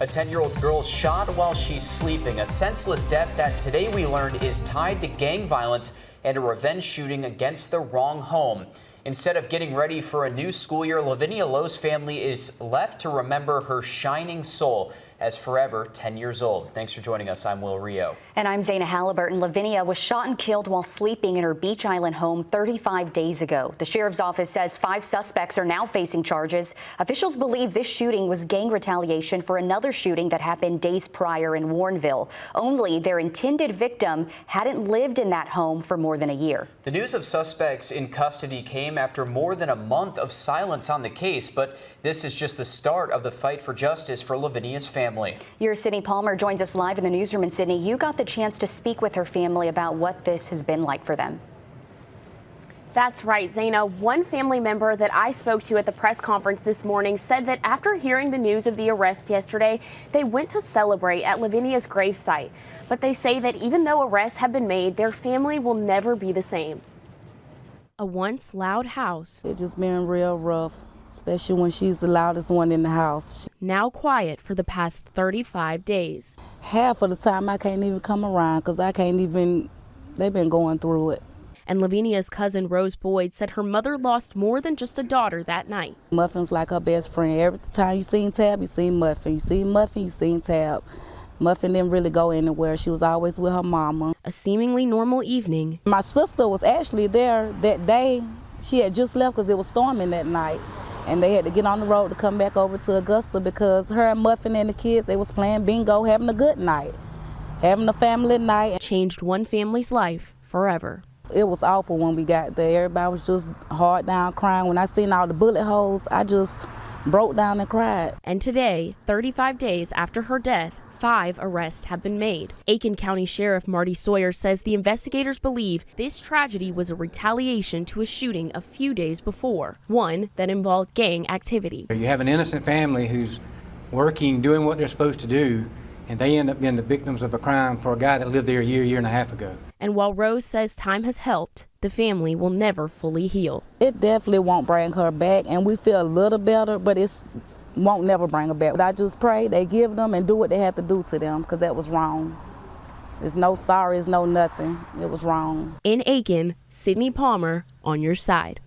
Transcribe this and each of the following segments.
A 10-year-old girl shot while she's sleeping. A senseless death that today we learned is tied to gang violence and a revenge shooting against the wrong home. Instead of getting ready for a new school year, Lavinia Lowe's family is left to remember her shining soul as forever 10 years old. Thanks for joining us. I'm Will Rio. And I'm Zaina Halliburton. Lavinia was shot and killed while sleeping in her Beech Island home 35 days ago. The sheriff's office says 5 suspects are now facing charges. Officials believe this shooting was gang retaliation for another shooting that happened days prior in Warrenville. Only their intended victim hadn't lived in that home for more than a year. The news of suspects in custody came after more than a month of silence on the case, but this is just the start of the fight for justice for Lavinia's family. Your Sydney Palmer joins us live in the newsroom. And Sydney, you got the chance to speak with her family about what this has been like for them. That's right, Zaina. One family member that I spoke to at the press conference this morning said that after hearing the news of the arrest yesterday, they went to celebrate at Lavinia's gravesite. But they say that even though arrests have been made, their family will never be the same. A once loud house. It's just been real rough, especially when she's the loudest one in the house. Now quiet for the past 35 days. Half of the time I can't even come around because they've been going through it. And Lavinia's cousin Rose Boyd said her mother lost more than just a daughter that night. Muffin's like her best friend. Every time you seen Tab, you seen Muffin. You seen Muffin, you seen Tab. Muffin didn't really go anywhere. She was always with her mama. A seemingly normal evening. My sister was actually there that day. She had just left because it was storming that night. And they had to get on the road to come back over to Augusta because her and Muffin and the kids, they was playing bingo, having a good night, having a family night. Changed one family's life forever. It was awful when we got there. Everybody was just hard down crying. When I seen all the bullet holes, I just broke down and cried. And today, 35 days after her death, 5 arrests have been made. Aiken County Sheriff Marty Sawyer says the investigators believe this tragedy was a retaliation to a shooting a few days before, one that involved gang activity. You have an innocent family who's working, doing what they're supposed to do, and they end up being the victims of a crime for a guy that lived there a year and a half ago. And while Rose says time has helped, the family will never fully heal. It definitely won't bring her back, and we feel a little better, but it's won't never bring her back. I just pray they give them and do what they have to do to them, because that was wrong. There's no sorry, there's no nothing. It was wrong. In Aiken, Sydney Palmer on your side.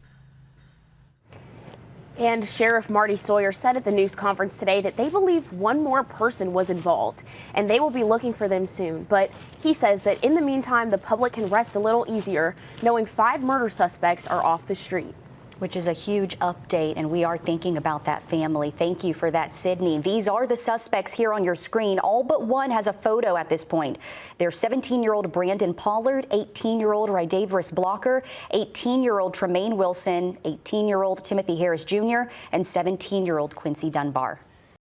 And Sheriff Marty Sawyer said at the news conference today that they believe one more person was involved and they will be looking for them soon. But he says that in the meantime, the public can rest a little easier knowing 5 murder suspects are off the street. Which is a huge update, and we are thinking about that family. Thank you for that, Sydney. These are the suspects here on your screen. All but one has a photo at this point. They're 17-year-old Brandon Pollard, 18-year-old Rydaverus Blocker, 18-year-old Tremaine Wilson, 18-year-old Timothy Harris Jr., and 17-year-old Quincy Dunbar.